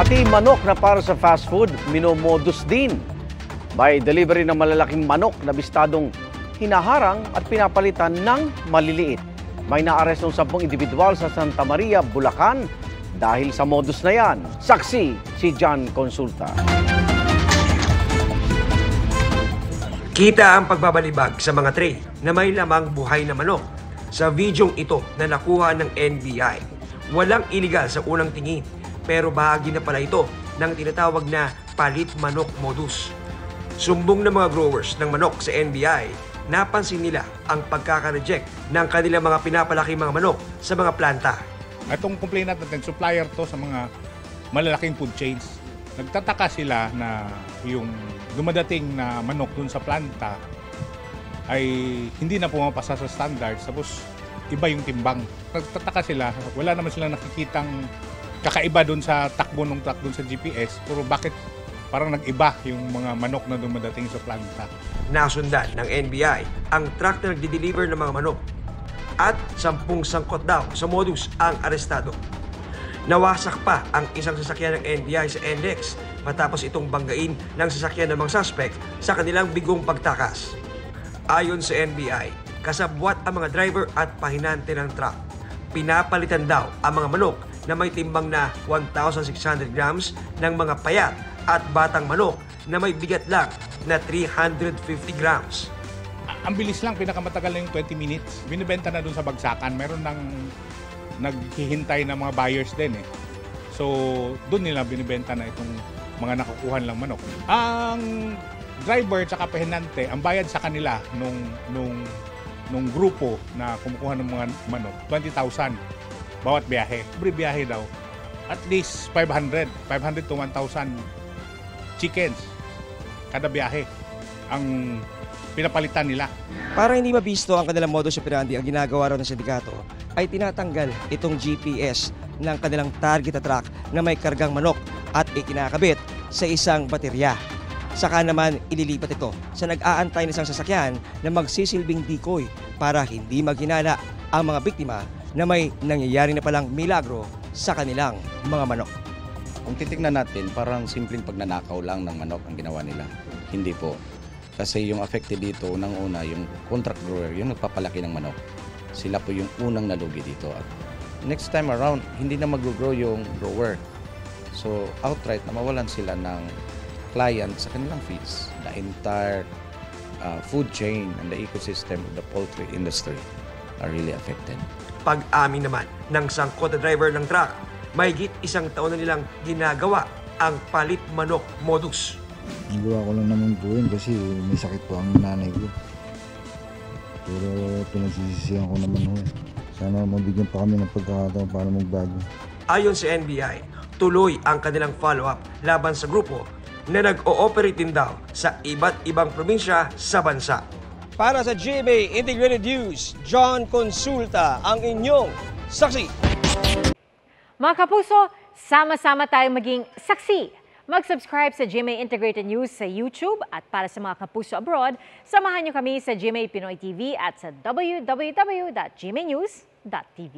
Pati manok na para sa fast food, minomodus din. By delivery ng malalaking manok na bistadong hinaharang at pinapalitan ng maliliit. May naarestong 10 individual sa Santa Maria, Bulacan dahil sa modus na yan. Saksi si John Consulta. Kita ang pagbabalibag sa mga tray na may lamang buhay na manok. Sa videong ito na nakuha ng NBI, walang iligal sa unang tingin, pero bahagi na pala ito ng tinatawag na palit manok modus. Sumbong ng mga growers ng manok sa NBI, napansin nila ang pagkaka-reject ng kanilang mga pinapalaki mga manok sa mga planta. Itong complainant natin, supplier to sa mga malalaking food chains. Nagtataka sila na yung dumadating na manok dun sa planta ay hindi na pumapasa sa standards, tapos iba yung timbang. Nagtataka sila, wala naman silang nakikitang kakaiba dun sa takbo ng truck dun sa GPS, pero bakit parang nag-iba yung mga manok na dumadating sa planta. Nasundan ng NBI ang truck na nagdi-deliver ng mga manok at 10 sangkot daw sa modus ang arestado. Nawasak pa ang isang sasakyan ng NBI sa NLEX matapos itong banggain ng sasakyan ng mga suspect sa kanilang bigong pagtakas. Ayon sa NBI, kasabwat ang mga driver at pahinante ng truck. Pinapalitan daw ang mga manok na may timbang na 1,600 grams ng mga payat at batang manok na may bigat lang na 350 grams. Ang bilis lang, pinakamatagal na yung 20 minutes. Binibenta na dun sa bagsakan. Meron nang naghihintay na mga buyers din eh. So, dun nila binibenta na itong mga nakukuhan lang manok. Ang driver at pahinante, ang bayad sa kanila nung grupo na kumukuha ng mga manok, 20,000 bawat biyahe. Every biyahe daw, at least 500 to 1,000 chickens kada biyahe ang pinapalitan nila. Para hindi mabisto ang kanilang modus operandi, ang ginagawa raw ng sindikato ay tinatanggal itong GPS ng kanilang target na truck na may kargang manok at ikinakabit sa isang baterya. Saka naman ililipat ito sa nag-aantay ng isang sasakyan na magsisilbing decoy para hindi maghinala ang mga biktima na may nangyayari na palang milagro sa kanilang mga manok. Kung titignan natin, parang simpleng pagnanakaw lang ng manok ang ginawa nila. Hindi po. Kasi yung affected dito, unang-una, yung contract grower, yung nagpapalaki ng manok. Sila po yung unang nalugi dito. At next time around, hindi na mag-grow yung grower. So, outright na mawalan sila ng client sa kanilang feeds. The entire food chain and the ecosystem of the poultry industry are really affected. Pag-amin naman ng sangkot na driver ng truck, mahigit 1 taon na nilang ginagawa ang palit manok modus. Nagawa ko lang naman po yun kasi may sakit po ang nanay ko. Pero pinagsisisihan ko naman ho. Sana mabigyan pa kami ng pagkakataon para magbago. Ayon sa NBI, tuloy ang kanilang follow-up laban sa grupo na nag-ooperate din daw sa iba't ibang probinsya sa bansa. Para sa GMA Integrated News, John Consulta ang inyong saksi. Mga kapuso, sama-sama tayong maging saksi. Mag-subscribe sa GMA Integrated News sa YouTube at para sa mga kapuso abroad, samahan niyo kami sa GMA Pinoy TV at sa www.gmanews.tv.